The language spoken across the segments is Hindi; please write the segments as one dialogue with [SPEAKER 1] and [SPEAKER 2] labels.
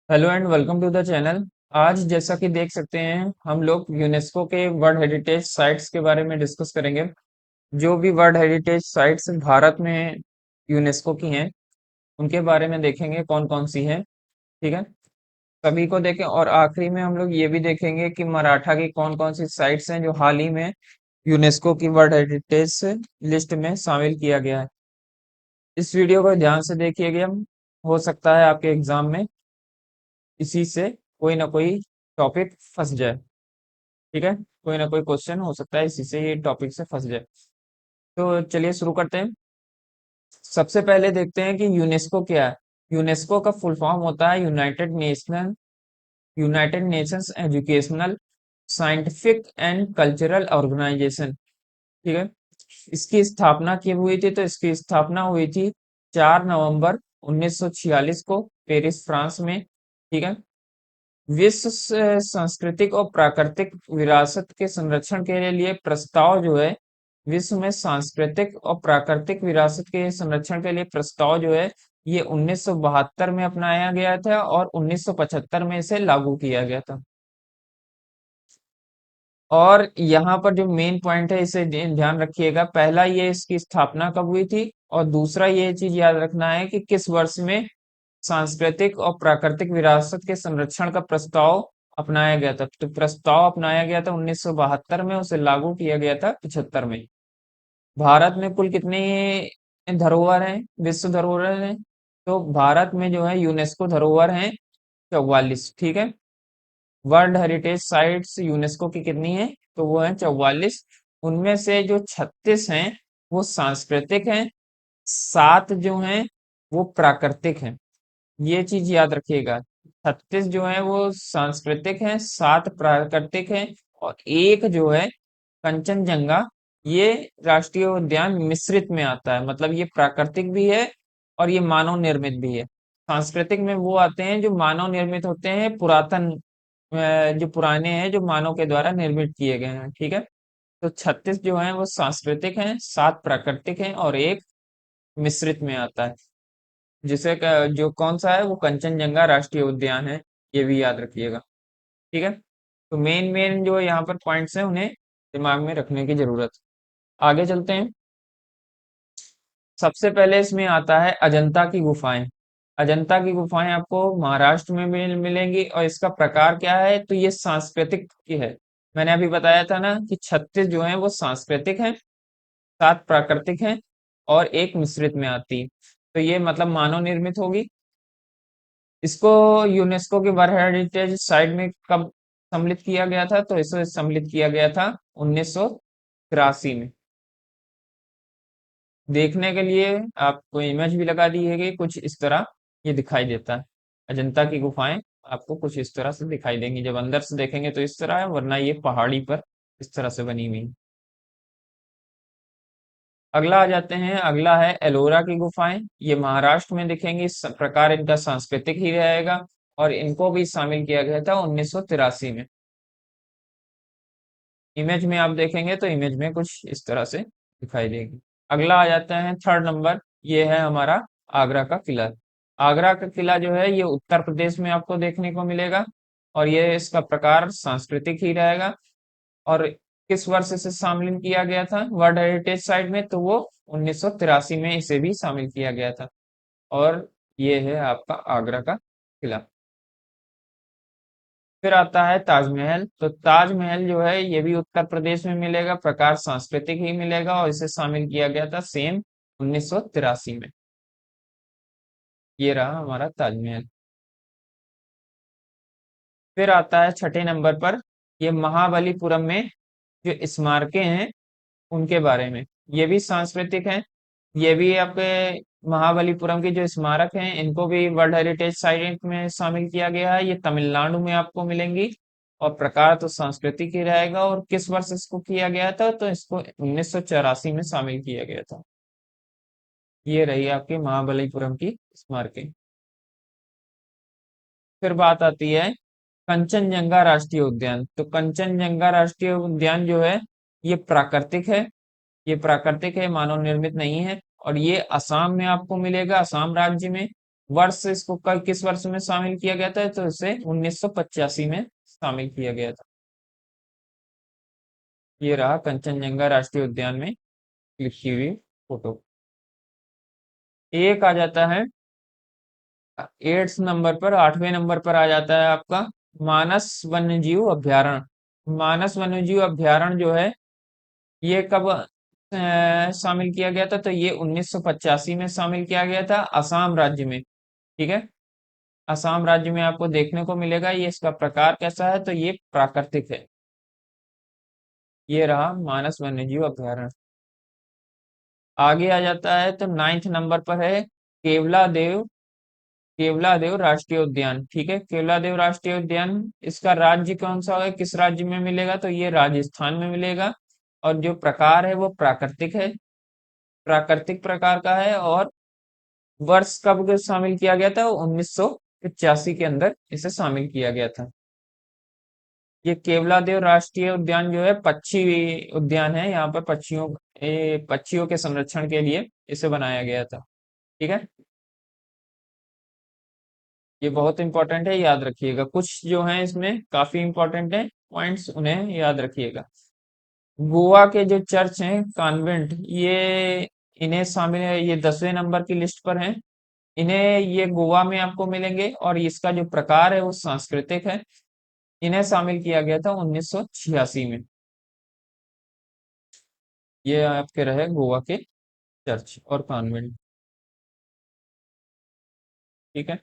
[SPEAKER 1] Hello and welcome to the channel. आज जैसा कि देख सकते हैं हम लोग यूनेस्को के वर्ल्ड हेरिटेज साइट्स के बारे में डिस्कस करेंगे। जो भी वर्ल्ड हेरिटेज साइट्स भारत में यूनेस्को की हैं उनके बारे में देखेंगे कौन कौन सी हैं। ठीक है, सभी को देखें और आखिरी में हम लोग ये भी देखेंगे कि मराठा की कौन कौन सी साइट्स हैं जो हाल ही में यूनेस्को की वर्ल्ड हेरिटेज लिस्ट में शामिल किया गया है। इस वीडियो को ध्यान से देखिएगा, हो सकता है आपके एग्जाम में इसी से कोई ना कोई टॉपिक फंस जाए। ठीक है, कोई ना कोई क्वेश्चन हो सकता है इसी से ये टॉपिक से फंस जाए। तो चलिए शुरू करते हैं। सबसे पहले देखते हैं कि यूनेस्को क्या है। यूनेस्को का फुल फॉर्म होता है United Nations Educational Scientific and Cultural Organization. ठीक है, इसकी स्थापना कब हुई थी? तो इसकी स्थापना हुई थी 4 नवंबर 1946 को पेरिस फ्रांस में। ठीक है, विश्व सांस्कृतिक और प्राकृतिक विरासत के संरक्षण के लिए प्रस्ताव जो है, विश्व में सांस्कृतिक और प्राकृतिक विरासत के संरक्षण के लिए प्रस्ताव जो है ये 1972 में अपनाया गया था और 1975 में इसे लागू किया गया था। और यहाँ पर जो मेन पॉइंट है इसे ध्यान रखिएगा। पहला, ये इसकी स्थापना कब हुई थी, और दूसरा ये चीज याद रखना है कि किस वर्ष में सांस्कृतिक और प्राकृतिक विरासत के संरक्षण का प्रस्ताव अपनाया गया था। तो प्रस्ताव अपनाया गया था 1972 में, उसे लागू किया गया था 75 में। भारत में कुल कितनी धरोहर हैं, विश्व धरोहर हैं? तो भारत में जो है यूनेस्को धरोहर हैं 44। ठीक है, वर्ल्ड हेरिटेज साइट्स यूनेस्को की कितनी है? तो वो है 44। उनमें से जो 36 हैं वो सांस्कृतिक हैं, 7 जो हैं वो प्राकृतिक हैं। ये चीज याद रखिएगा, 36 जो है वो सांस्कृतिक हैं, 7 प्राकृतिक हैं, और एक जो है कंचनजंगा, ये राष्ट्रीय उद्यान मिश्रित में आता है। मतलब ये प्राकृतिक भी है और ये मानव निर्मित भी है। सांस्कृतिक में वो आते हैं जो मानव निर्मित होते हैं, पुरातन जो पुराने हैं, जो मानव के द्वारा निर्मित किए गए हैं। ठीक है, तो 36 जो है वो सांस्कृतिक हैं, 7 प्राकृतिक हैं और एक मिश्रित में आता है, जो कौन सा है वो कंचनजंगा राष्ट्रीय उद्यान है। ये भी याद रखिएगा। ठीक है, तो मेन मेन जो यहाँ पर पॉइंट्स हैं उन्हें दिमाग में रखने की जरूरत है। आगे चलते हैं। सबसे पहले इसमें आता है अजंता की गुफाएं। अजंता की गुफाएं आपको महाराष्ट्र में मिलेंगी, और इसका प्रकार क्या है? तो ये सांस्कृतिक की है। मैंने अभी बताया था ना कि 36 जो है वो सांस्कृतिक हैं, 7 प्राकृतिक हैं और एक मिश्रित में आती है। तो ये मतलब मानव निर्मित होगी। इसको यूनेस्को के वर्ल्ड हेरिटेज साइट में कब सम्मिलित किया गया था? तो इसे सम्मिलित किया गया था 1983 में। देखने के लिए आपको इमेज भी लगा दी है कि कुछ इस तरह ये दिखाई देता है। अजंता की गुफाएं आपको कुछ इस तरह से दिखाई देंगी, जब अंदर से देखेंगे तो इस तरह है, वरना ये पहाड़ी पर इस तरह से बनी हुई है। अगला आ जाते हैं, अगला है एलोरा की गुफाएं। ये महाराष्ट्र में दिखेंगी। इस प्रकार इनका सांस्कृतिक ही रहेगा, और इनको भी शामिल किया गया था 1983 में। इमेज में आप देखेंगे तो इमेज में कुछ इस तरह से दिखाई देगी। अगला आ जाता है थर्ड नंबर, ये है हमारा आगरा का किला। आगरा का किला जो है ये उत्तर प्रदेश में आपको देखने को मिलेगा, और ये इसका प्रकार सांस्कृतिक ही रहेगा। और किस वर्ष इसे शामिल किया गया था वर्ल्ड हेरिटेज साइट में? तो वो 1983 में इसे भी शामिल किया गया था। और ये है आपका आगरा का किला। फिर आता है ताजमहल। तो ताजमहल जो है ये भी उत्तर प्रदेश में मिलेगा, प्रकार सांस्कृतिक ही मिलेगा, और इसे शामिल किया गया था सेम 1983 में। ये रहा हमारा ताजमहल। फिर आता है छठे नंबर पर, ये महाबलीपुरम में जो स्मारकें हैं उनके बारे में। ये भी सांस्कृतिक हैं। ये भी आपके महाबलीपुरम के जो स्मारक हैं इनको भी वर्ल्ड हेरिटेज साइट में शामिल किया गया है। ये तमिलनाडु में आपको मिलेंगी, और प्रकार तो सांस्कृतिक ही रहेगा। और किस वर्ष इसको किया गया था? तो इसको 1984 में शामिल किया गया था। ये रही आपकी महाबलीपुरम की स्मारकें। फिर बात आती है कंचनजंगा राष्ट्रीय उद्यान। तो कंचनजंगा राष्ट्रीय उद्यान जो है ये प्राकृतिक है। ये प्राकृतिक है, मानव निर्मित नहीं है, और ये असम में आपको मिलेगा, असम राज्य में। वर्ष इसको किस वर्ष में शामिल किया गया था, तो इसे 1985 में शामिल किया गया था। ये रहा कंचनजंगा राष्ट्रीय उद्यान में लिखी हुई फोटो। एक आ जाता है 8th नंबर पर, 8वें नंबर पर आ जाता है आपका मानस वन्यजीव अभयारण्य। मानस वन्यजीव अभयारण्य जो है ये कब शामिल किया गया था, तो ये 1985 में शामिल किया गया था असम राज्य में। ठीक है, असम राज्य में आपको देखने को मिलेगा। ये इसका प्रकार कैसा है, तो ये प्राकृतिक है। ये रहा मानस वन्यजीव अभयारण्य। आगे आ जाता है तो 9th नंबर पर है केवला देव, केवला देव राष्ट्रीय उद्यान। ठीक है, केवला देव राष्ट्रीय उद्यान, इसका राज्य कौन सा है, किस राज्य में मिलेगा, तो ये राजस्थान में मिलेगा। और जो प्रकार है वो प्राकृतिक है, प्राकृतिक प्रकार का है। और वर्ष कब को शामिल किया गया था, 1985 के अंदर इसे शामिल किया गया था। ये केवलादेव राष्ट्रीय उद्यान जो है पक्षी उद्यान है। यहाँ पर पक्षियों के संरक्षण के लिए इसे बनाया गया था। ठीक है, ये बहुत इंपॉर्टेंट है, याद रखिएगा। कुछ जो है इसमें काफी इंपॉर्टेंट है पॉइंट्स, उन्हें याद रखिएगा। गोवा के जो चर्च हैं कॉन्वेंट, ये इन्हें शामिल है, ये 10वें नंबर की लिस्ट पर हैं। इन्हें ये गोवा में आपको मिलेंगे और इसका जो प्रकार है वो सांस्कृतिक है। इन्हें शामिल किया गया था 1986 में। ये आपके रहे गोवा के चर्च और कॉन्वेंट। ठीक है,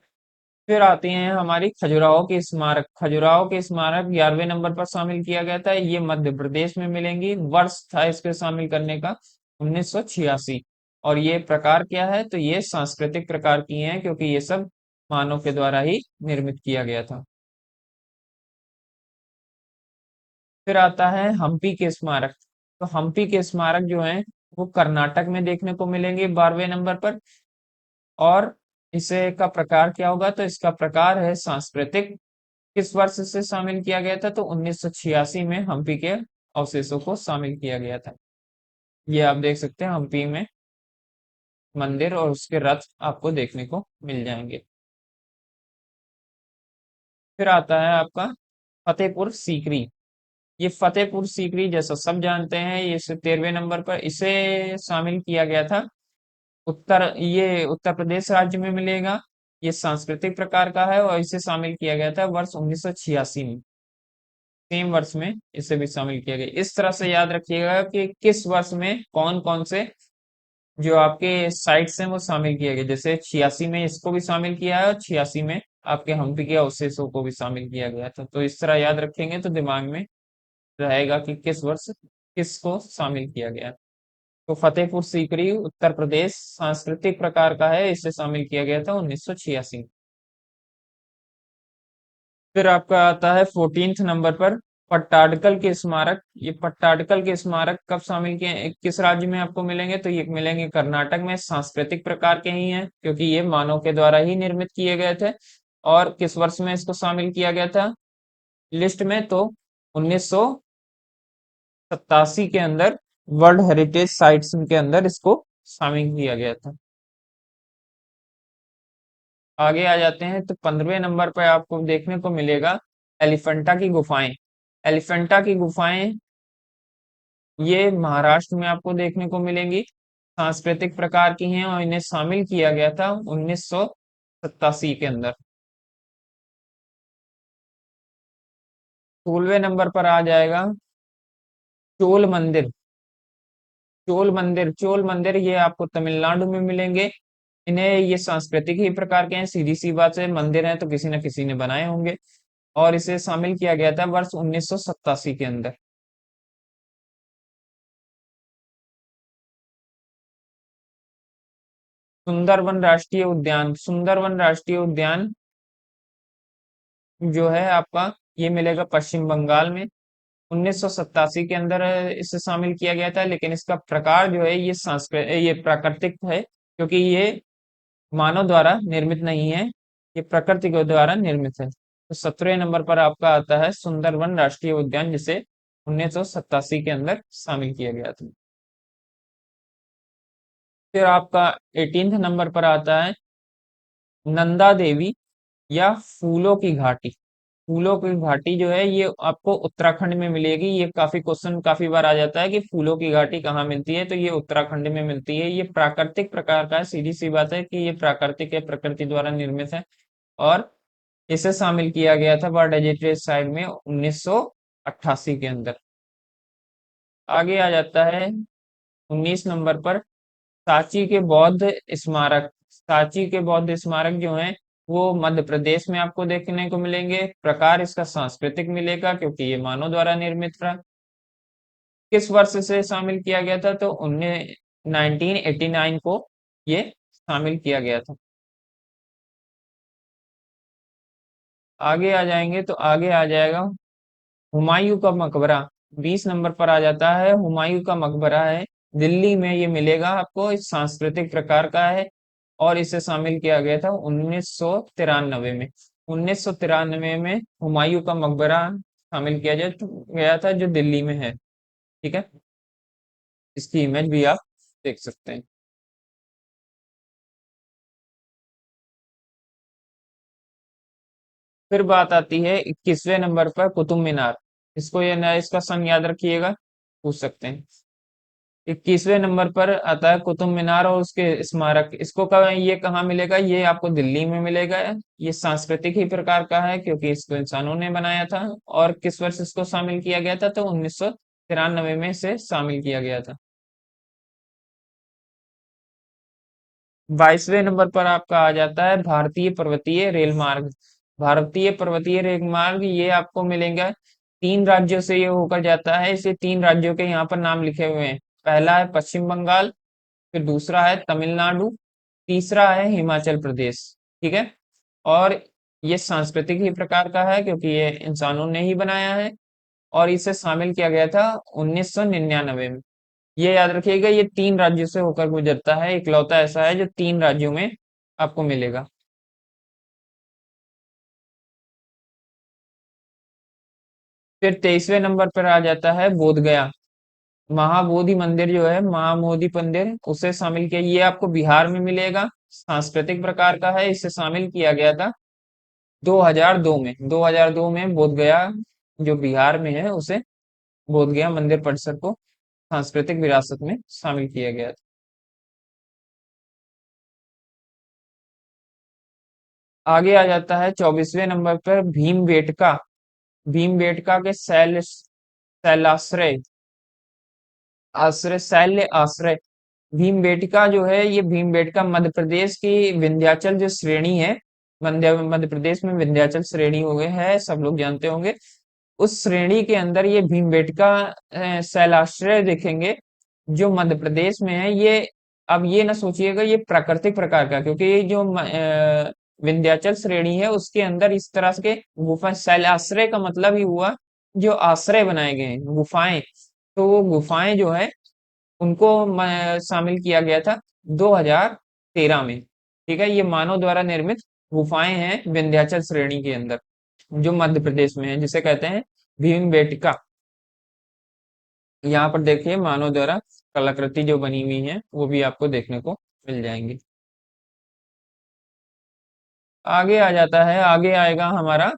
[SPEAKER 1] फिर आती हैं हमारी खजुराहो की स्मारक। खजुराहो के स्मारक 11वें नंबर पर शामिल किया गया था। ये मध्य प्रदेश में मिलेंगी। वर्ष था इसके शामिल करने का 1986। और ये प्रकार क्या है, तो ये सांस्कृतिक प्रकार की हैं, क्योंकि ये सब मानव के द्वारा ही निर्मित किया गया था। फिर आता है हम्पी के स्मारक। तो हम्पी के स्मारक जो हैं वो कर्नाटक में देखने को मिलेंगे 12वें नंबर पर। और इसे का प्रकार क्या होगा, तो इसका प्रकार है सांस्कृतिक। किस वर्ष से शामिल किया गया था, तो 1986 में हम्पी के अवशेषों को शामिल किया गया था। ये आप देख सकते हैं, हम्पी में मंदिर और उसके रथ आपको देखने को मिल जाएंगे। फिर आता है आपका फतेहपुर सीकरी। ये फतेहपुर सीकरी जैसा सब जानते हैं, ये इसे 13वें नंबर पर इसे शामिल किया गया था। ये उत्तर प्रदेश राज्य में मिलेगा। ये सांस्कृतिक प्रकार का है और इसे शामिल किया गया था वर्ष 1986 में। सेम वर्ष में इसे भी शामिल किया गया। इस तरह से याद रखिएगा कि किस वर्ष में कौन कौन से जो आपके साइट्स हैं वो शामिल किए गए। जैसे 86 में इसको भी शामिल किया है और 86 में आपके हम्पी के अवशेषों को भी शामिल किया गया था। तो इस तरह याद रखेंगे तो दिमाग में रहेगा कि किस वर्ष किसको शामिल किया गया। तो फतेहपुर सीकरी उत्तर प्रदेश सांस्कृतिक प्रकार का है, इसे शामिल किया गया था 1986। फिर आपका आता है 14th नंबर पर पट्टाडकल के स्मारक। ये पट्टाडकल के स्मारक कब शामिल किए, किस राज्य में आपको मिलेंगे, तो ये मिलेंगे कर्नाटक में। सांस्कृतिक प्रकार के ही हैं, क्योंकि ये मानव के द्वारा ही निर्मित किए गए थे। और किस वर्ष में इसको शामिल किया गया था लिस्ट में, तो 1987 के अंदर वर्ल्ड हेरिटेज साइट्स के अंदर इसको शामिल किया गया था। आगे आ जाते हैं तो 15वें नंबर पर आपको देखने को मिलेगा एलिफेंटा की गुफाएं। एलिफेंटा की गुफाएं ये महाराष्ट्र में आपको देखने को मिलेंगी। सांस्कृतिक प्रकार की हैं और इन्हें शामिल किया गया था 1987 के अंदर। 16वें नंबर पर आ जाएगा चोल मंदिर। चोल मंदिर ये आपको तमिलनाडु में मिलेंगे। इन्हें ये सांस्कृतिक ही प्रकार के हैं, सीधी सी बात है, मंदिर हैं तो किसी न किसी ने बनाए होंगे। और इसे शामिल किया गया था वर्ष 1987 के अंदर। सुंदरवन राष्ट्रीय उद्यान जो है आपका ये मिलेगा पश्चिम बंगाल में। 1987 के अंदर इसे शामिल किया गया था, लेकिन इसका प्रकार जो है ये प्राकृतिक है, क्योंकि ये मानव द्वारा निर्मित नहीं है, ये प्रकृति के द्वारा निर्मित है। तो 17वें नंबर पर आपका आता है सुंदरवन राष्ट्रीय उद्यान, जिसे 1987 के अंदर शामिल किया गया था। फिर आपका 18th नंबर पर आता है नंदा देवी या फूलों की घाटी। फूलों की घाटी जो है ये आपको उत्तराखंड में मिलेगी। ये काफी क्वेश्चन काफी बार आ जाता है कि फूलों की घाटी कहाँ मिलती है, तो ये उत्तराखंड में मिलती है। ये प्राकृतिक प्रकार का है, सीधी सी बात है कि ये प्राकृतिक है, प्रकृति द्वारा निर्मित है। और इसे शामिल किया गया था वर्ल्ड हेरिटेज साइट में 1988 के अंदर। आगे आ जाता है 19 नंबर पर सांची के बौद्ध स्मारक। सांची के बौद्ध स्मारक जो हैं वो मध्य प्रदेश में आपको देखने को मिलेंगे। प्रकार इसका सांस्कृतिक मिलेगा क्योंकि ये मानव द्वारा निर्मित था। किस वर्ष से शामिल किया गया था, तो 1989 को ये शामिल किया गया था। आगे आ जाएंगे तो आगे आ जाएगा हुमायूं का मकबरा। 20 नंबर पर आ जाता है हुमायूं का मकबरा है। दिल्ली में ये मिलेगा आपको। इस सांस्कृतिक प्रकार का है और इसे शामिल किया गया था 1993 में। 1993 में हुमायूं का मकबरा शामिल किया गया था, जो दिल्ली में है। ठीक है, इसकी इमेज भी आप देख सकते हैं। फिर बात आती है 21वें नंबर पर कुतुब मीनार। इसको ये नया इसका सन याद रखिएगा, पूछ सकते हैं। 21वें नंबर पर आता है कुतुब मीनार और उसके स्मारक। इसको ये कहाँ मिलेगा, ये आपको दिल्ली में मिलेगा। ये सांस्कृतिक ही प्रकार का है क्योंकि इसको इंसानों ने बनाया था। और किस वर्ष इसको शामिल किया गया था, तो 1993 में इसे शामिल किया गया था। 22वें नंबर पर आपका आ जाता है भारतीय पर्वतीय रेल मार्ग। भारतीय पर्वतीय रेल मार्ग ये आपको मिलेगा। 3 राज्यों से ये होकर जाता है। इसे 3 राज्यों के यहाँ पर नाम लिखे हुए हैं। पहला है पश्चिम बंगाल, फिर दूसरा है तमिलनाडु, तीसरा है हिमाचल प्रदेश। ठीक है, और ये सांस्कृतिक ही प्रकार का है क्योंकि ये इंसानों ने ही बनाया है। और इसे शामिल किया गया था 1999 में। ये याद रखिएगा, ये 3 राज्यों से होकर गुजरता है। इकलौता ऐसा है जो 3 राज्यों में आपको मिलेगा। फिर 23वें नंबर पर आ जाता है बोध गया। महाबोधि मंदिर जो है, महाबोधि मंदिर, उसे शामिल किया। ये आपको बिहार में मिलेगा। सांस्कृतिक प्रकार का है। इसे शामिल किया गया था 2002 में। 2002 में बोध गया जो बिहार में है, उसे बोध गया मंदिर परिसर को सांस्कृतिक विरासत में शामिल किया गया था। आगे आ जाता है 24वें नंबर पर भीमबेटका। भीमबेटका के शैलाश्रय, शैल आश्रय। भीमबेटका जो है, ये भीमबेटका मध्य प्रदेश की विंध्याचल जो श्रेणी है, मध्य प्रदेश में विंध्याचल श्रेणी हो गए है, सब लोग जानते होंगे। उस श्रेणी के अंदर ये भीमबेटका शैलाश्रय देखेंगे जो मध्य प्रदेश में है। ये अब ये ना सोचिएगा ये प्राकृतिक प्रकार का, क्योंकि ये जो विंध्याचल श्रेणी है उसके अंदर इस तरह के गुफा, शैलाश्रय का मतलब ही हुआ जो आश्रय बनाए गए हैं, गुफाएं। तो वो गुफाएं जो है उनको शामिल किया गया था 2013 में। ठीक है, ये मानव द्वारा निर्मित गुफाएं हैं विंध्याचल श्रेणी के अंदर, जो मध्य प्रदेश में है, जिसे कहते हैं भीमबेटका। यहाँ पर देखिए मानव द्वारा कलाकृति जो बनी हुई है वो भी आपको देखने को मिल जाएंगी। आगे आ जाता है, आगे आएगा हमारा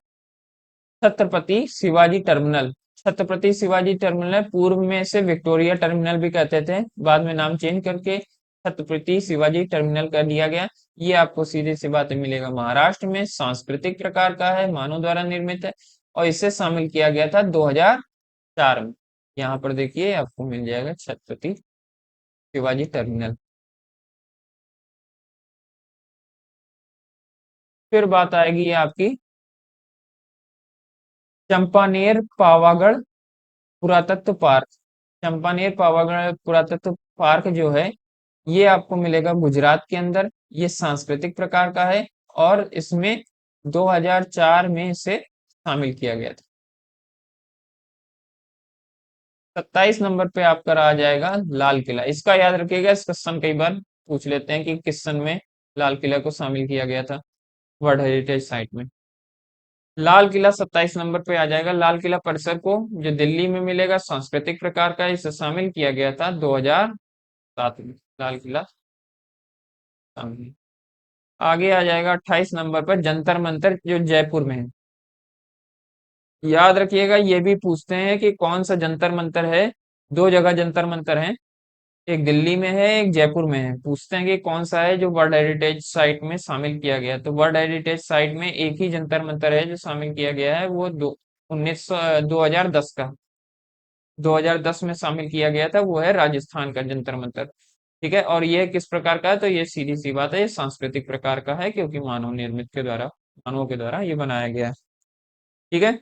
[SPEAKER 1] छत्रपति शिवाजी टर्मिनल। छत्रपति शिवाजी टर्मिनल पूर्व में इसे विक्टोरिया टर्मिनल भी कहते थे, बाद में नाम चेंज करके छत्रपति शिवाजी टर्मिनल कर दिया गया। ये आपको सीधे सी बातें मिलेगा महाराष्ट्र में। सांस्कृतिक प्रकार का है, मानव द्वारा निर्मित है और इसे शामिल किया गया था 2004 में। यहाँ पर देखिए आपको मिल जाएगा छत्रपति शिवाजी टर्मिनल। फिर बात आएगी आपकी चंपानेर पावागढ़ पुरातत्व पार्क। चंपानेर पावागढ़ पुरातत्व पार्क जो है ये आपको मिलेगा गुजरात के अंदर। ये सांस्कृतिक प्रकार का है और इसमें 2004 में इसे शामिल किया गया था। 27 नंबर पे आपका आ जाएगा लाल किला। इसका याद रखिएगा, इसका सन कई बार पूछ लेते हैं कि किस सन में लाल किला को शामिल किया गया था वर्ल्ड हेरिटेज साइट में। लाल किला 27 नंबर पे आ जाएगा। लाल किला परिसर को जो दिल्ली में मिलेगा, सांस्कृतिक प्रकार का, इसे शामिल किया गया था 2007 में। लाल किला शामिल। आगे आ जाएगा 28 नंबर पर जंतर मंतर जो जयपुर में है। याद रखिएगा, ये भी पूछते हैं कि कौन सा जंतर मंतर है। दो जगह जंतर मंतर है, एक दिल्ली में है, एक जयपुर में है। पूछते हैं कि कौन सा है जो वर्ल्ड हेरिटेज साइट में शामिल किया गया। तो वर्ल्ड हेरिटेज साइट में एक ही जंतर मंतर है जो शामिल किया गया है, वो 2010 का, 2010 में शामिल किया गया था, वो है राजस्थान का जंतर मंतर। ठीक है, और ये किस प्रकार का है, तो ये सीधी सी बात है, ये सांस्कृतिक प्रकार का है, क्योंकि मानव निर्मित के द्वारा, मानवों के द्वारा ये बनाया गया है। ठीक है,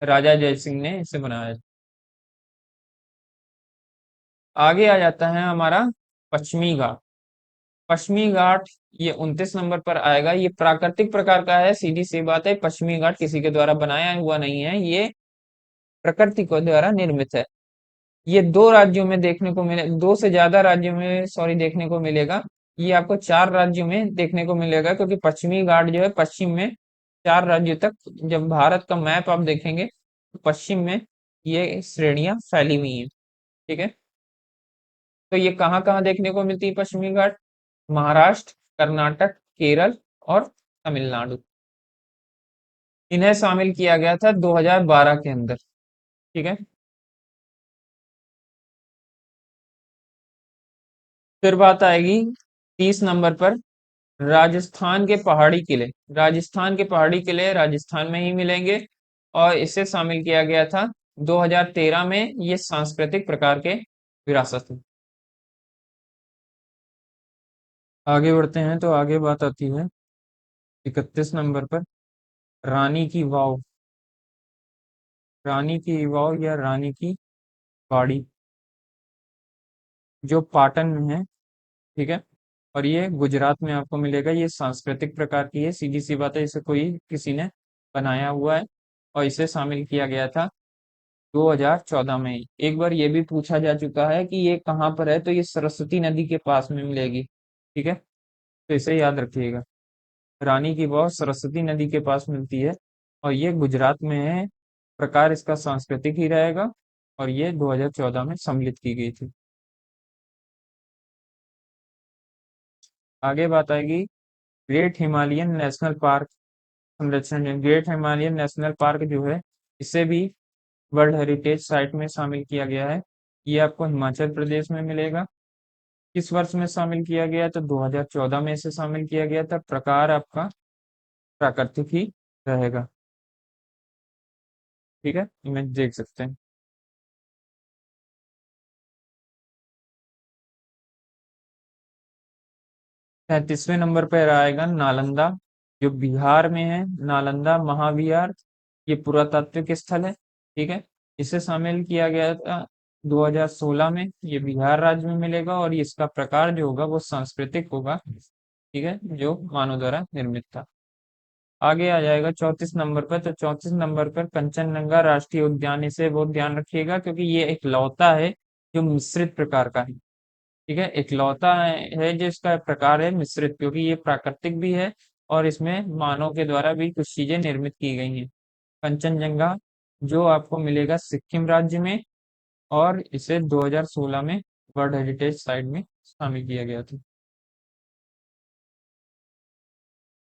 [SPEAKER 1] राजा जय सिंह ने इसे बनाया। आगे आ जाता है हमारा पश्चिमी घाट। पश्चिमी घाट ये 29 नंबर पर आएगा। ये प्राकृतिक प्रकार का है, सीधी सी बात है, पश्चिमी घाट किसी के द्वारा बनाया हुआ नहीं है, ये प्रकृति के द्वारा निर्मित है। ये दो राज्यों में देखने को मिले, दो से ज्यादा राज्यों में सॉरी देखने को मिलेगा। ये आपको चार राज्यों में देखने को मिलेगा, क्योंकि पश्चिमी घाट जो है पश्चिम में चार राज्यों तक, जब भारत का मैप आप देखेंगे तो पश्चिम में ये श्रेणियां फैली हुई हैं। ठीक है, तो ये कहाँ कहाँ देखने को मिलती है पश्चिमी घाट? महाराष्ट्र, कर्नाटक, केरल और तमिलनाडु। इन्हें शामिल किया गया था 2012 के अंदर। ठीक है, फिर बात आएगी 30 नंबर पर, राजस्थान के पहाड़ी किले। राजस्थान के पहाड़ी किले राजस्थान में ही मिलेंगे, और इसे शामिल किया गया था 2013 में। ये सांस्कृतिक प्रकार के विरासत में। आगे बढ़ते हैं तो आगे बात आती है 31 नंबर पर, रानी की वाव। रानी की वाव या रानी की बाड़ी, जो पाटन में है। ठीक है, और ये गुजरात में आपको मिलेगा। ये सांस्कृतिक प्रकार की है, सीधी सी बात है, इसे कोई किसी ने बनाया हुआ है, और इसे शामिल किया गया था 2014 में। एक बार ये भी पूछा जा चुका है कि ये कहाँ पर है, तो ये सरस्वती नदी के पास में मिलेगी। ठीक है, तो इसे याद रखिएगा, रानी की वाव सरस्वती नदी के पास मिलती है, और ये गुजरात में है। प्रकार इसका सांस्कृतिक ही रहेगा, और ये 2014 में सम्मिलित की गई थी। आगे बात आएगी ग्रेट हिमालयन नेशनल पार्क संरक्षण है। ग्रेट हिमालयन नेशनल पार्क जो है, इसे भी वर्ल्ड हेरिटेज साइट में शामिल किया गया है। ये आपको हिमाचल प्रदेश में मिलेगा। किस वर्ष में शामिल किया गया? तो 2014 में इसे शामिल किया गया था। प्रकार आपका प्राकृतिक ही रहेगा। ठीक है, इमेज देख सकते हैं। 33वें नंबर पर आएगा नालंदा, जो बिहार में है। नालंदा महाविहार, ये पुरातात्विक स्थल है। ठीक है, इसे शामिल किया गया था 2016 में। ये बिहार राज्य में मिलेगा, और इसका प्रकार जो होगा वो सांस्कृतिक होगा। ठीक है, जो मानव द्वारा निर्मित था। आगे आ जाएगा 34 नंबर पर। तो 34 नंबर पर कंचनजंगा राष्ट्रीय उद्यान, इसे बहुत ध्यान रखिएगा, क्योंकि ये इकलौता है जो मिश्रित प्रकार का है। ठीक है, इकलौता है जिसका प्रकार है मिश्रित, क्योंकि ये प्राकृतिक भी है, और इसमें मानव के द्वारा भी कुछ चीजें निर्मित की गई हैं। कंचनजंगा जो आपको मिलेगा सिक्किम राज्य में, और इसे 2016 में वर्ल्ड हेरिटेज साइट में शामिल किया गया था।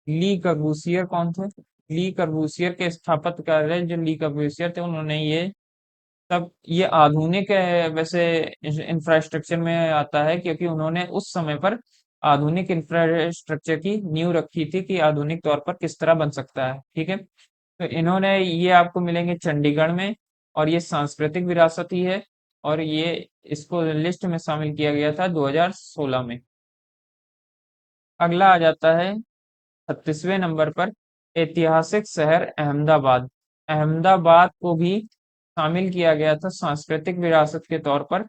[SPEAKER 1] ली कर्बूसियर कौन थे? ली कर्बूसियर के स्थापत्यकार जो ली कर्बूसियर थे, उन्होंने ये तब ये आधुनिक वैसे इंफ्रास्ट्रक्चर में आता है, क्योंकि उन्होंने उस समय पर आधुनिक इंफ्रास्ट्रक्चर की नींव रखी थी कि आधुनिक तौर पर किस तरह बन सकता है। ठीक है, तो इन्होंने ये आपको मिलेंगे चंडीगढ़ में, और ये सांस्कृतिक विरासत ही है, और ये इसको लिस्ट में शामिल किया गया था 2016 में। अगला आ जाता है 36वें नंबर पर, ऐतिहासिक शहर अहमदाबाद। अहमदाबाद को भी शामिल किया गया था सांस्कृतिक विरासत के तौर पर,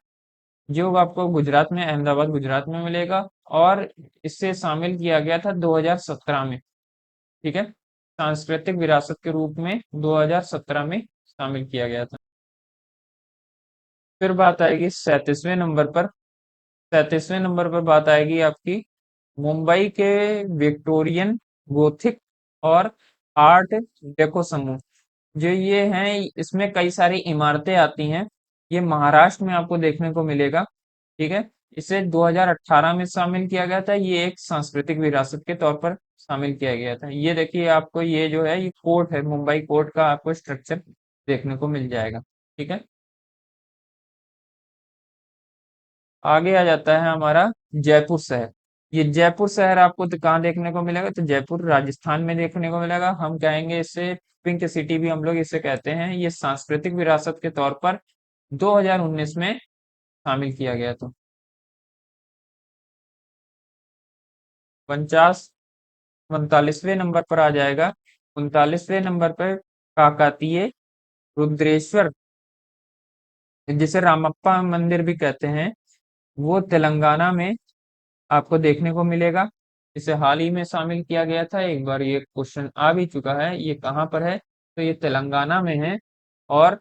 [SPEAKER 1] जो आपको गुजरात में, अहमदाबाद गुजरात में मिलेगा, और इसे शामिल किया गया था 2017 में। ठीक है, सांस्कृतिक विरासत के रूप में 2017 में शामिल किया गया था। फिर बात आएगी 37वें नंबर पर। 37वें नंबर पर बात आएगी आपकी मुंबई के विक्टोरियन गोथिक और आर्ट डेको समूह। जो ये हैं, इसमें कई सारी इमारतें आती हैं। ये महाराष्ट्र में आपको देखने को मिलेगा। ठीक है, इसे 2018 में शामिल किया गया था। ये एक सांस्कृतिक विरासत के तौर पर शामिल किया गया था। ये देखिए, आपको ये जो है ये कोर्ट है, मुंबई कोर्ट का आपको स्ट्रक्चर देखने को मिल जाएगा। ठीक है। आगे आ जाता है हमारा जयपुर शहर। ये जयपुर शहर आपको तो कहाँ देखने को मिलेगा? तो जयपुर राजस्थान में देखने को मिलेगा। हम कहेंगे इसे पिंक सिटी भी हम लोग इसे कहते हैं। ये सांस्कृतिक विरासत के तौर पर 2019 में शामिल किया गया था। 50 39वें नंबर पर आ जाएगा। 39वें नंबर पर काकतीय रुद्रेश्वर, जिसे रामप्पा मंदिर भी कहते हैं, वो तेलंगाना में आपको देखने को मिलेगा। इसे हाल ही में शामिल किया गया था। एक बार ये क्वेश्चन आ भी चुका है। ये कहाँ पर है? तो ये तेलंगाना में है। और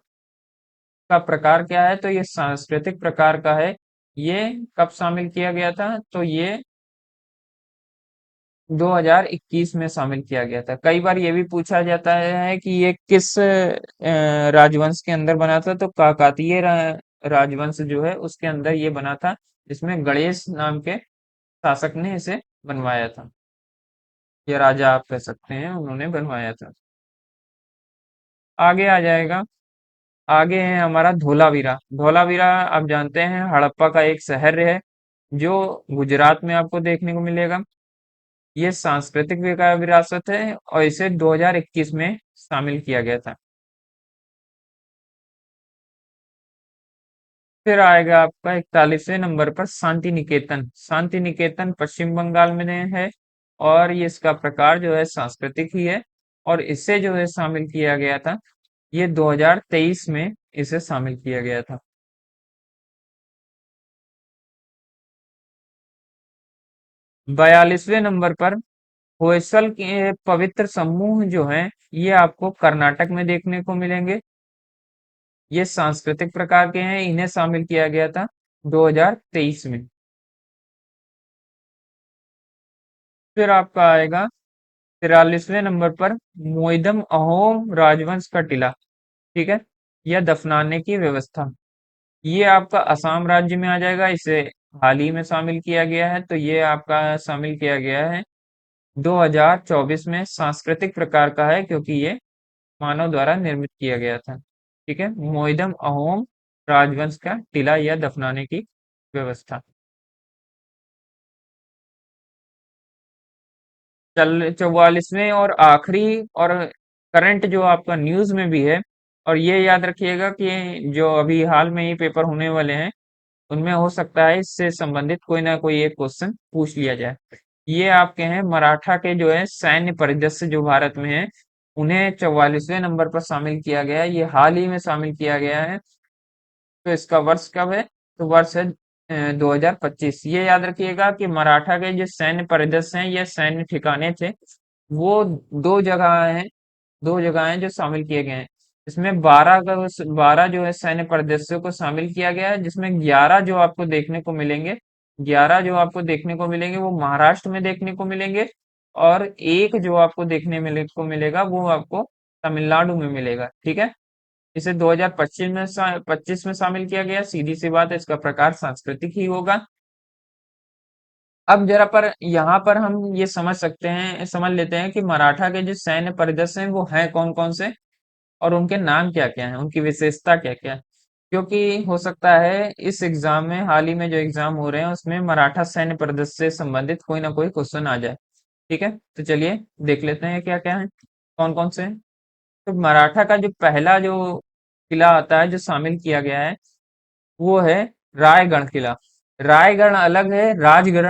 [SPEAKER 1] का प्रकार क्या है? तो ये सांस्कृतिक प्रकार का है। ये कब शामिल किया गया था? तो ये 2021 में शामिल किया गया था। कई बार ये भी पूछा जाता है कि ये किस राजवंश के अंदर बना था? तो काकतीय राजवंश जो है उसके अंदर ये बना था, जिसमें गणेश नाम के शासक ने इसे बनवाया था। ये राजा आप कह सकते हैं, उन्होंने बनवाया था। आगे आ जाएगा। आगे है हमारा धोलावीरा। धोलावीरा आप जानते हैं हड़प्पा का एक शहर है, जो गुजरात में आपको देखने को मिलेगा। ये सांस्कृतिक विरासत है और इसे 2021 में शामिल किया गया था। फिर आएगा आपका 41वें नंबर पर शांति निकेतन। शांति निकेतन पश्चिम बंगाल में है। और ये इसका प्रकार जो है सांस्कृतिक ही है। और इसे जो है शामिल किया गया था, ये 2023 में इसे शामिल किया गया था। 42वें नंबर पर होयसल के पवित्र समूह जो हैं, ये आपको कर्नाटक में देखने को मिलेंगे। ये सांस्कृतिक प्रकार के हैं, इन्हें शामिल किया गया था 2023 में। फिर आपका आएगा 43वें नंबर पर मोइदम अहोम राजवंश का टीला। ठीक है। यह दफनाने की व्यवस्था, ये आपका असम राज्य में आ जाएगा। इसे हाल ही में शामिल किया गया है। तो ये आपका शामिल किया गया है 2024 में। सांस्कृतिक प्रकार का है क्योंकि ये मानव द्वारा निर्मित किया गया था। ठीक है। मोइदम अहोम राजवंश का टीला या दफनाने की व्यवस्था। चल 44वें और आखिरी और करंट जो आपका न्यूज में भी है। और ये याद रखिएगा कि जो अभी हाल में ही पेपर होने वाले हैं, उनमें हो सकता है इससे संबंधित कोई ना कोई एक क्वेश्चन पूछ लिया जाए। ये आपके हैं मराठा के जो है सैन्य परिदृश्य जो भारत में है, उन्हें 44वें नंबर पर शामिल किया गया है। ये हाल ही में शामिल किया गया है। तो इसका वर्ष कब है? तो वर्ष है 2025। ये याद रखिएगा कि मराठा के जो सैन्य परिदृश्य हैं, ये सैन्य ठिकाने थे, वो दो जगह हैं। दो जगह हैं जो शामिल किए गए हैं। इसमें 12 जो है सैन्य परिदृश्यों को शामिल किया गया है, जिसमें 11 जो आपको देखने को मिलेंगे, 11 जो आपको देखने को मिलेंगे वो महाराष्ट्र में देखने को मिलेंगे। और एक जो आपको को मिलेगा वो आपको तमिलनाडु में मिलेगा। ठीक है। इसे 2025 में 25 में शामिल किया गया। सीधी सी बात है, इसका प्रकार सांस्कृतिक ही होगा। अब जरा पर यहाँ पर हम ये समझ लेते हैं कि मराठा के जो सैन्य परिदृश्य हैं वो हैं कौन कौन से, और उनके नाम क्या क्या हैं, उनकी विशेषता क्या क्या है। क्योंकि हो सकता है इस एग्जाम में, हाल ही में जो एग्जाम हो रहे हैं उसमें मराठा सैन्य परिदृश्य से संबंधित कोई ना कोई क्वेश्चन आ जाए। ठीक है। तो चलिए देख लेते हैं क्या क्या है, कौन कौन से हैं। तो मराठा का जो पहला जो किला आता है जो शामिल किया गया है, वो है रायगढ़ किला। रायगढ़ अलग है, राजगढ़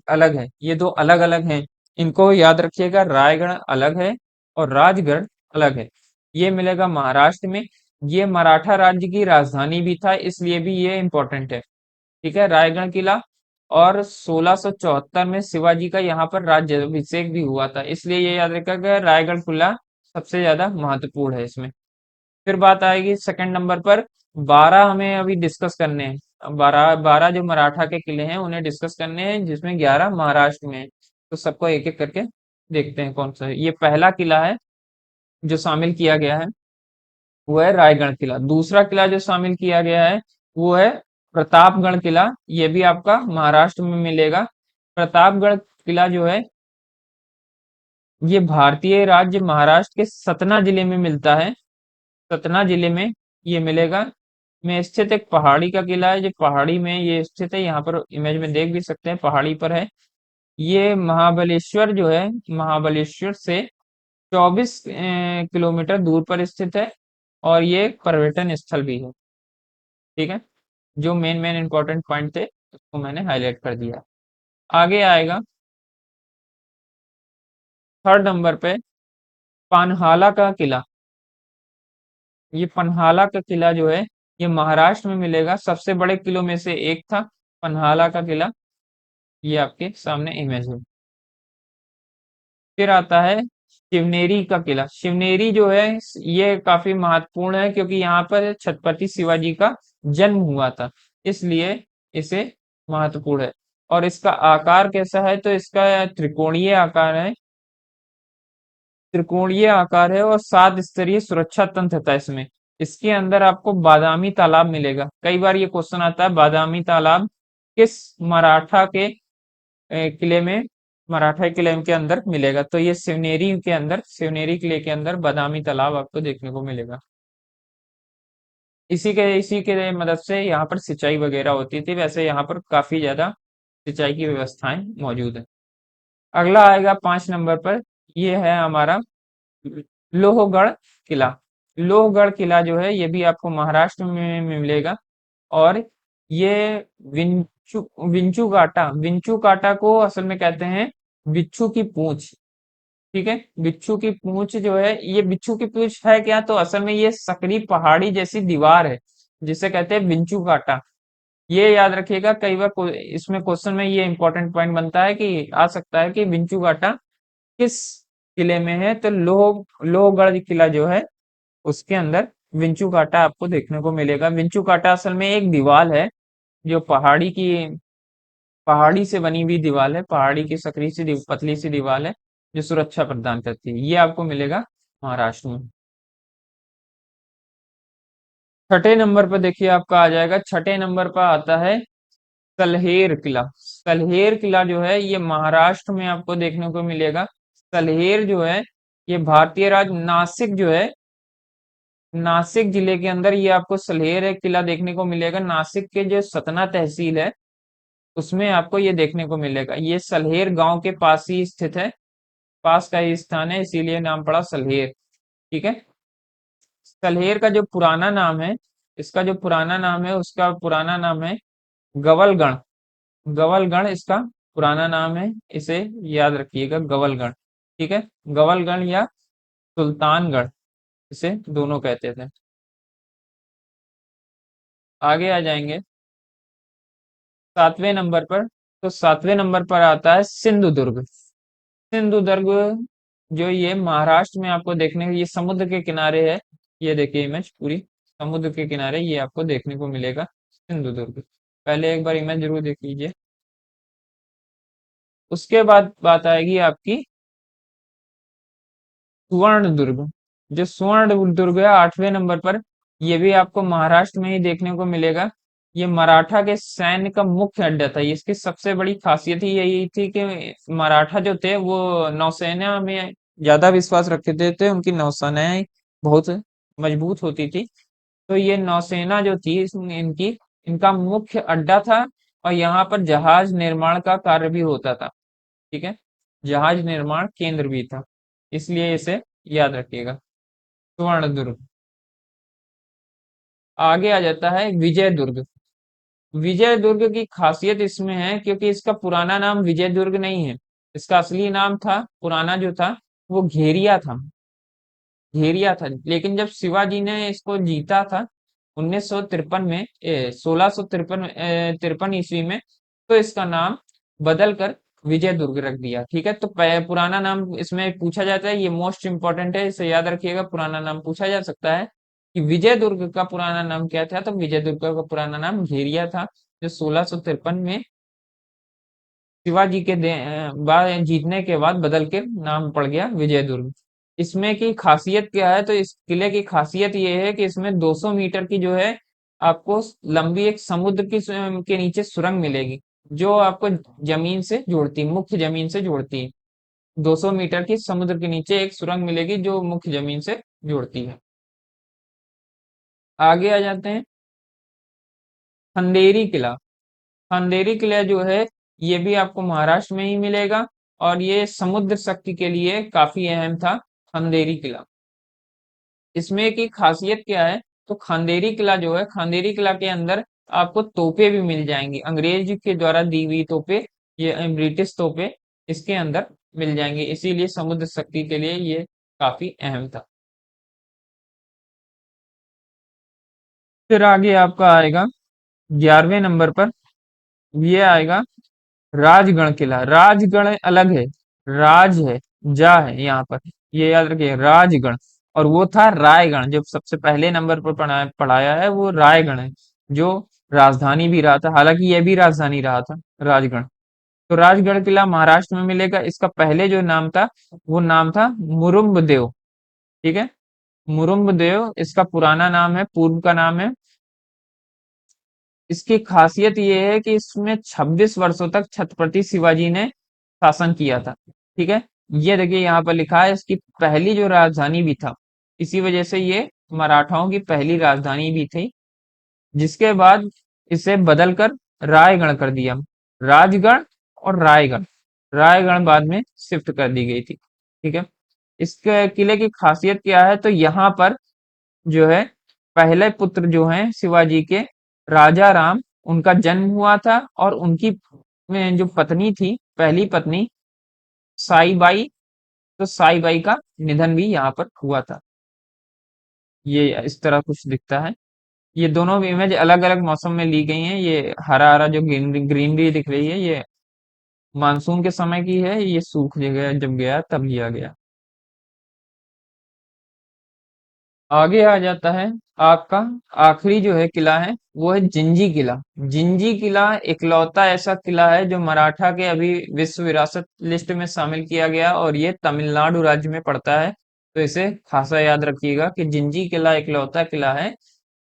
[SPEAKER 1] अलग है। ये दो अलग अलग हैं। इनको याद रखिएगा, रायगढ़ अलग है और राजगढ़ अलग है। ये मिलेगा महाराष्ट्र में। ये मराठा राज्य की राजधानी भी था, इसलिए भी ये इंपॉर्टेंट है। ठीक है, रायगढ़ किला। और 1674 में शिवाजी का यहाँ पर राज्य अभिषेक भी हुआ था, इसलिए ये याद रखिएगा रायगढ़ किला सबसे ज्यादा महत्वपूर्ण है इसमें। फिर बात आएगी सेकंड नंबर पर। 12 हमें अभी डिस्कस करने हैं। अब 12 12 जो मराठा के किले हैं उन्हें डिस्कस करने हैं, जिसमें 11 महाराष्ट्र में हैं। तो सबको एक एक करके देखते हैं कौन सा है। ये पहला किला है जो शामिल किया गया है, वो है रायगढ़ किला। दूसरा किला जो शामिल किया गया है वो है प्रतापगढ़ किला, ये भी आपका महाराष्ट्र में मिलेगा। प्रतापगढ़ किला जो है, ये भारतीय राज्य महाराष्ट्र के सतना जिले में मिलता है। सतना जिले में ये मिलेगा, में स्थित एक पहाड़ी का किला है, जो पहाड़ी में ये स्थित है। यहाँ पर इमेज में देख भी सकते हैं, पहाड़ी पर है। ये महाबलेश्वर जो है, महाबलेश्वर से 24 किलोमीटर दूर पर स्थित है, और ये एक पर्यटन स्थल भी है। ठीक है, जो मेन मेन इंपॉर्टेंट पॉइंट थे उसको मैंने हाईलाइट कर दिया। आगे आएगा थर्ड नंबर पे पानहाला का किला। ये पन्हाला का किला जो है, ये महाराष्ट्र में मिलेगा। सबसे बड़े किलों में से एक था पन्हाला का किला। ये आपके सामने इमेज है। फिर आता है शिवनेरी का किला। शिवनेरी जो है, ये काफी महत्वपूर्ण है, क्योंकि यहाँ पर छत्रपति शिवाजी का जन्म हुआ था, इसलिए इसे महत्वपूर्ण है। और इसका आकार कैसा है, तो इसका त्रिकोणीय आकार है। त्रिकोणीय आकार है और 7 स्तरीय सुरक्षा तंत्र था इसमें। इसके अंदर आपको बादामी तालाब मिलेगा। कई बार ये क्वेश्चन आता है, बादामी तालाब किस मराठा के किले में, मराठा किले के अंदर मिलेगा, तो ये शिवनेरी के अंदर, शिवनेरी किले के अंदर बादामी तालाब आपको देखने को मिलेगा। इसी के मदद से यहाँ पर सिंचाई वगैरह होती थी। वैसे यहाँ पर काफी ज्यादा सिंचाई की व्यवस्थाएं मौजूद है। अगला आएगा 5 नंबर पर, ये है हमारा लोहगढ़ किला। लोहगढ़ किला जो है, ये भी आपको महाराष्ट्र में मिलेगा। और ये विंचू विंचू काटा को असल में कहते हैं बिच्छू की पूंछ। ठीक है, बिच्छू की पूंछ जो है, ये बिच्छू की पूंछ है क्या, तो असल में ये सकरी पहाड़ी जैसी दीवार है, जिसे कहते हैं विंचू काटा। ये याद रखिएगा, कई बार इसमें क्वेश्चन में ये इंपॉर्टेंट पॉइंट बनता है कि आ सकता है कि विंचू काटा किस किले में है, तो लोहगढ़ किला जो है उसके अंदर विंचू काटा आपको देखने को मिलेगा। विंचू काटा असल में एक दीवार है, जो पहाड़ी से बनी हुई दीवार है, पहाड़ी की सकरी सी पतली सी दीवार है, जो सुरक्षा प्रदान करती है। ये आपको मिलेगा महाराष्ट्र में। छठे नंबर पर देखिए आपका आ जाएगा, छठे नंबर पर आता है सलहेर किला। सलहेर किला जो है, ये महाराष्ट्र में आपको देखने को मिलेगा। सलहेर जो है, ये भारतीय राज्य नासिक जो है, नासिक जिले के अंदर ये आपको सलहेर एक किला देखने को मिलेगा। नासिक के जो सतना तहसील है, उसमें आपको ये देखने को मिलेगा। ये सलहेर गांव के पास ही स्थित है, पास का ही स्थान है, इसीलिए नाम पड़ा सलहेर। ठीक है, सलहेर का जो पुराना नाम है, इसका जो पुराना नाम है, उसका पुराना नाम है गवलगढ़। गवलगढ़ इसका पुराना नाम है, इसे याद रखिएगा, गवलगढ़। ठीक है, गवलगढ़ या सुल्तानगढ़, इसे दोनों कहते थे। आगे आ जाएंगे 7वें नंबर पर। तो 7वें नंबर पर आता है सिंधुदुर्ग। सिंधुदुर्ग जो ये महाराष्ट्र में आपको देखने को, ये समुद्र के किनारे है। ये देखिए इमेज पूरी समुद्र के किनारे ये आपको देखने को मिलेगा सिंधुदुर्ग। पहले एक बार इमेज जरूर देख लीजिए। उसके बाद बात आएगी आपकी स्वर्ण दुर्ग। जो स्वर्ण दुर्ग है 8वें नंबर पर, ये भी आपको महाराष्ट्र में ही देखने को मिलेगा। ये मराठा के सैन्य का मुख्य अड्डा था। इसकी सबसे बड़ी खासियत ही यही थी कि मराठा जो थे वो नौसेना में ज्यादा विश्वास रखते थे। उनकी नौसेनाएं बहुत मजबूत होती थी। तो ये नौसेना जो थी इनकी, इनका मुख्य अड्डा था, और यहाँ पर जहाज निर्माण का कार्य भी होता था। ठीक है, जहाज निर्माण केंद्र भी था, इसलिए इसे याद रखिएगा, स्वर्ण दुर्ग। आगे आ जाता है विजय दुर्ग। विजय दुर्ग की खासियत इसमें है, क्योंकि इसका पुराना नाम विजय दुर्ग नहीं है। इसका असली नाम था, पुराना जो था, वो घेरिया था। घेरिया था, लेकिन जब शिवाजी ने इसको जीता था 1953 में, 1653 तिरपन ईस्वी में, तो इसका नाम बदल कर विजय दुर्ग रख दिया। ठीक है, तो पुराना नाम इसमें पूछा जाता है, ये मोस्ट इंपॉर्टेंट है, इसे याद रखिएगा। पुराना नाम पूछा जा सकता है कि विजय दुर्ग का पुराना नाम क्या था, तो विजय दुर्ग का पुराना नाम घेरिया था, जो 1653 में शिवाजी के बाद जीतने के बाद बदल के नाम पड़ गया विजय दुर्ग। इसमें की खासियत क्या है, तो इस किले की खासियत ये है कि इसमें 200 मीटर की जो है आपको लंबी एक समुद्र की के नीचे सुरंग मिलेगी, जो आपको जमीन से जोड़ती, मुख्य जमीन से जोड़ती है। 200 मीटर की समुद्र के नीचे एक सुरंग मिलेगी जो मुख्य जमीन से जोड़ती है। आगे आ जाते हैं। खंडेरी किला। खंडेरी किला जो है, ये भी आपको महाराष्ट्र में ही मिलेगा, और ये समुद्र शक्ति के लिए काफी अहम था, खंडेरी किला। इसमें की खासियत क्या है, तो खंडेरी किला जो है, खंडेरी किला के अंदर आपको तोपे भी मिल जाएंगी, अंग्रेज के द्वारा दी हुई तोपे, ये ब्रिटिश तोपे इसके अंदर मिल जाएंगे, इसीलिए समुद्र शक्ति के लिए ये काफी अहम था। फिर आगे आपका आएगा 11वें नंबर पर, ये आएगा राजगढ़ किला। राजगढ़ अलग है, राज है, जा है यहाँ पर, ये याद रखिए, राजगढ़। और वो था रायगढ़, जो सबसे पहले नंबर पर पढ़ाया है वो रायगढ़ है, जो राजधानी भी रहा था, हालांकि यह भी राजधानी रहा था, राजगढ़। तो राजगढ़ किला महाराष्ट्र में मिलेगा। इसका पहले जो नाम था, वो नाम था मुरुम्बदेव। ठीक है, मुरुम्बदेव इसका पुराना नाम है, पूर्व का नाम है। इसकी खासियत ये है कि इसमें 26 वर्षों तक छत्रपति शिवाजी ने शासन किया था। ठीक है, ये देखिए यहाँ पर लिखा है, इसकी पहली जो राजधानी भी था, इसी वजह से ये मराठाओं की पहली राजधानी भी थी, जिसके बाद इसे बदलकर रायगढ़ कर दिया। राजगढ़ और रायगढ़, रायगढ़ बाद में शिफ्ट कर दी गई थी। ठीक है, इसके किले की खासियत क्या है, तो यहाँ पर जो है, पहले पुत्र जो हैं शिवाजी के, राजा राम, उनका जन्म हुआ था, और उनकी जो पत्नी थी, पहली पत्नी साईबाई, तो साईबाई का निधन भी यहाँ पर हुआ था। ये इस तरह कुछ दिखता है। ये दोनों इमेज अलग अलग मौसम में ली गई हैं। ये हरा हरा जो ग्रीनरी दिख रही है, ये मानसून के समय की है, ये सूख गया जब गया तब लिया गया। आगे आ जाता है आपका आखिरी जो है किला है, वो है जिंजी किला। जिंजी किला इकलौता ऐसा किला है जो मराठा के अभी विश्व विरासत लिस्ट में शामिल किया गया, और ये तमिलनाडु राज्य में पड़ता है। तो इसे खासा याद रखिएगा कि जिंजी किला इकलौता किला है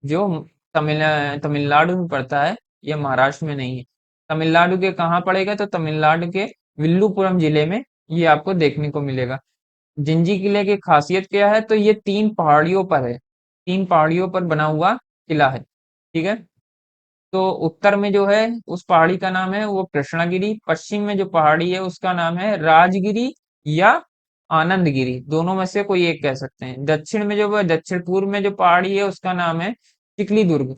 [SPEAKER 1] जो तमिल तमिलनाडु में पड़ता है, यह महाराष्ट्र में नहीं है। तमिलनाडु के कहाँ पड़ेगा, तो तमिलनाडु के विल्लुपुरम जिले में ये आपको देखने को मिलेगा। जिंजी किले की खासियत क्या है, तो ये 3 पहाड़ियों पर है, 3 पहाड़ियों पर बना हुआ किला है। ठीक है, तो उत्तर में जो है उस पहाड़ी का नाम है वो कृष्णागिरी, पश्चिम में जो पहाड़ी है उसका नाम है राजगिरी या आनंदगिरी, दोनों में से कोई एक कह सकते हैं। दक्षिण में जो दक्षिण पूर्व में जो पहाड़ी है उसका नाम है चिकली दुर्ग।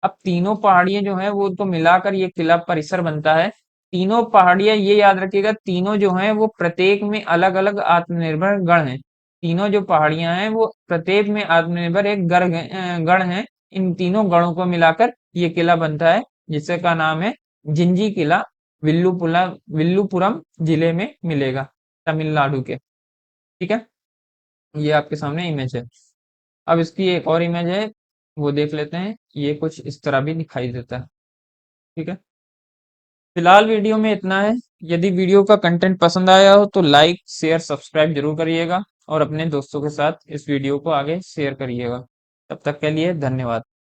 [SPEAKER 1] अब तीनों पहाड़ियां जो हैं वो तो मिलाकर ये किला परिसर बनता है। तीनों पहाड़ियां, ये याद रखिएगा, तीनों जो हैं वो प्रत्येक में अलग अलग आत्मनिर्भर गण हैं। तीनों जो पहाड़ियां हैं वो प्रत्येक में आत्मनिर्भर एक गण है। इन तीनों गणों को मिलाकर ये किला बनता है, जिसका का नाम है जिंजी किला। विल्लुपुरम जिले में मिलेगा, तमिलनाडु के। ठीक है, ये आपके सामने इमेज है। अब इसकी एक और इमेज है, वो देख लेते हैं। ये कुछ इस तरह भी दिखाई देता है। ठीक है, फिलहाल वीडियो में इतना है। यदि वीडियो का कंटेंट पसंद आया हो तो लाइक शेयर सब्सक्राइब जरूर करिएगा, और अपने दोस्तों के साथ इस वीडियो को आगे शेयर करिएगा। तब तक के लिए धन्यवाद।